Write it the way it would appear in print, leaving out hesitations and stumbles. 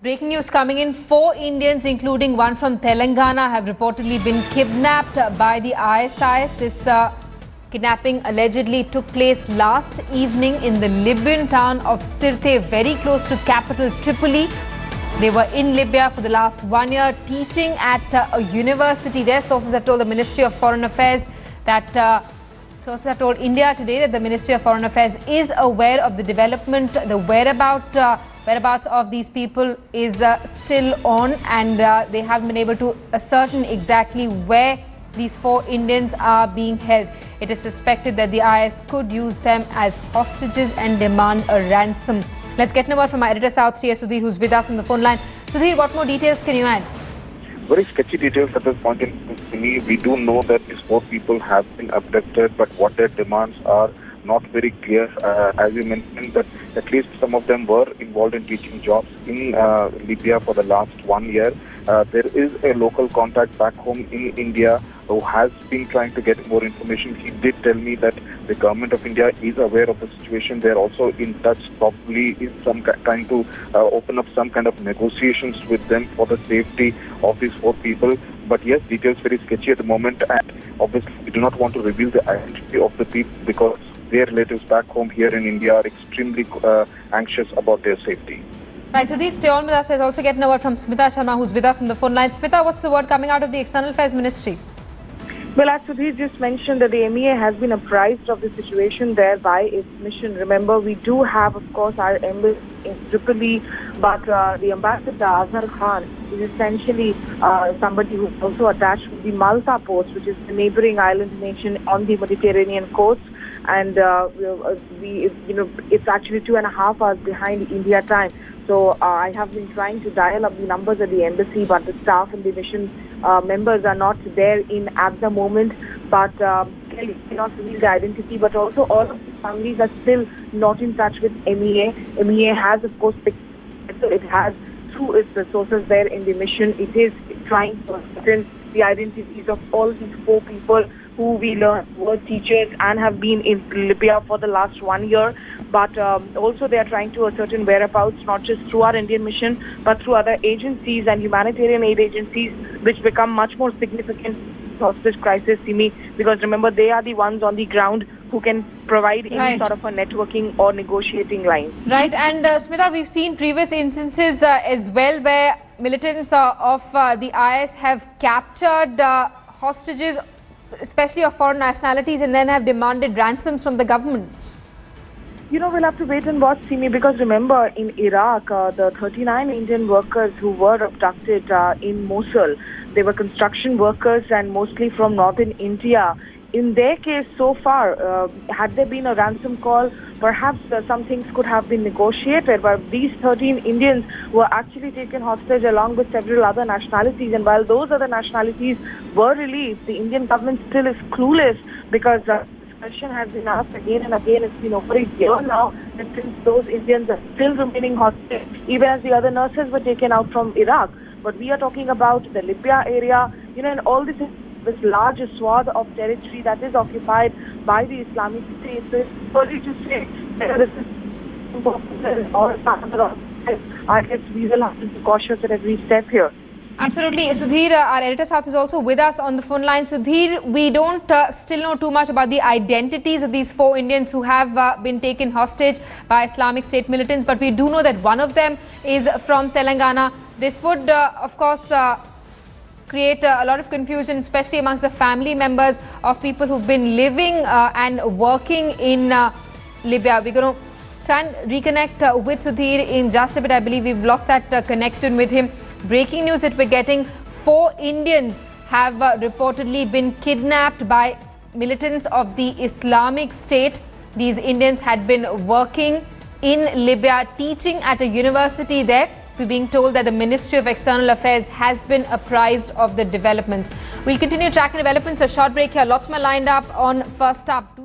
Breaking news coming in. 4 Indians, including one from Telangana, have reportedly been kidnapped by the ISIS. This kidnapping allegedly took place last evening in the Libyan town of Sirte, very close to capital Tripoli. They were in Libya for the last 1 year, teaching at a university there. Sources have told the Ministry of Foreign Affairs that sources have told India today that the Ministry of Foreign Affairs is aware of the development. The whereabouts of these people is still on, and they haven't been able to ascertain exactly where these 4 Indians are being held. It is suspected that the IS could use them as hostages and demand a ransom. Let's get a word from our editor South 3, Sudhir, who's with us on the phone line. Sudhir, what more details can you add? Very sketchy details at this point in time. We do know that these 4 people have been abducted, but what their demands are not very clear. As you mentioned, that at least some of them were involved in teaching jobs in Libya for the last 1 year. There is a local contact back home in India who has been trying to get more information. He did tell me that the government of India is aware of the situation. They're also in touch, probably is trying to open up some kind of negotiations with them for the safety of these 4 people. But yes, details very sketchy at the moment, and obviously we do not want to reveal the identity of the people because their relatives back home here in India are extremely anxious about their safety. Right, so these stay on with us. Let's also get a word from Smita Sharma, who's with us on the phone line. Smita, what's the word coming out of the External Affairs Ministry? Well, as Sudhir just mentioned, that the MEA has been apprised of the situation there by its mission. Remember, we do have, of course, our embassy in Tripoli, but the ambassador, Azhar Khan, is essentially somebody who's also attached to the Malta post, which is the neighboring island nation on the Mediterranean coast. And it's actually 2.5 hours behind India time. So I have been trying to dial up the numbers at the embassy, but the staff and the mission members are not there at the moment. But clearly cannot reveal the identity. But also all of the families are still not in touch with MEA. MEA has, of course, it has through its sources there in the mission. It is trying to ascertain the identities of all these 4 people who we learned were teachers and have been in Libya for the last 1 year. But also they are trying to ascertain whereabouts, not just through our Indian mission, but through other agencies and humanitarian aid agencies, which become much more significant hostage crisis, Simi, because remember, they are the ones on the ground who can provide any sort of a networking or negotiating line. Right, and Smita, we've seen previous instances as well where militants of the IS have captured hostages, especially of foreign nationalities, and then have demanded ransoms from the governments. We'll have to wait and watch, Simi, because remember, in Iraq, the 39 Indian workers who were abducted in Mosul, they were construction workers and mostly from northern India. In their case, so far, had there been a ransom call, perhaps some things could have been negotiated. But these 13 Indians were actually taken hostage along with several other nationalities. And while those other nationalities were released, the Indian government still is clueless because this question has been asked again and again. It's been over a year now, and since those Indians are still remaining hostage, even as the other nurses were taken out from Iraq. But we are talking about the Libya area, and all this large swath of territory that is occupied by the Islamic State. So it's early to say whether this is or I guess we will have to be cautious at every step here. Absolutely. Sudhir, our editor South is also with us on the phone line. Sudhir, we don't still know too much about the identities of these 4 Indians who have been taken hostage by Islamic State militants, but we do know that one of them is from Telangana. This would, of course, create a lot of confusion, especially amongst the family members of people who've been living and working in Libya. We're going to try and reconnect with Sudhir in just a bit. I believe we've lost that connection with him. Breaking news that we're getting: 4 Indians have reportedly been kidnapped by militants of the Islamic State. These Indians had been working in Libya, teaching at a university there. We're being told that the Ministry of External Affairs has been apprised of the developments. We'll continue tracking developments. A short break here. Lots more lined up on First Up.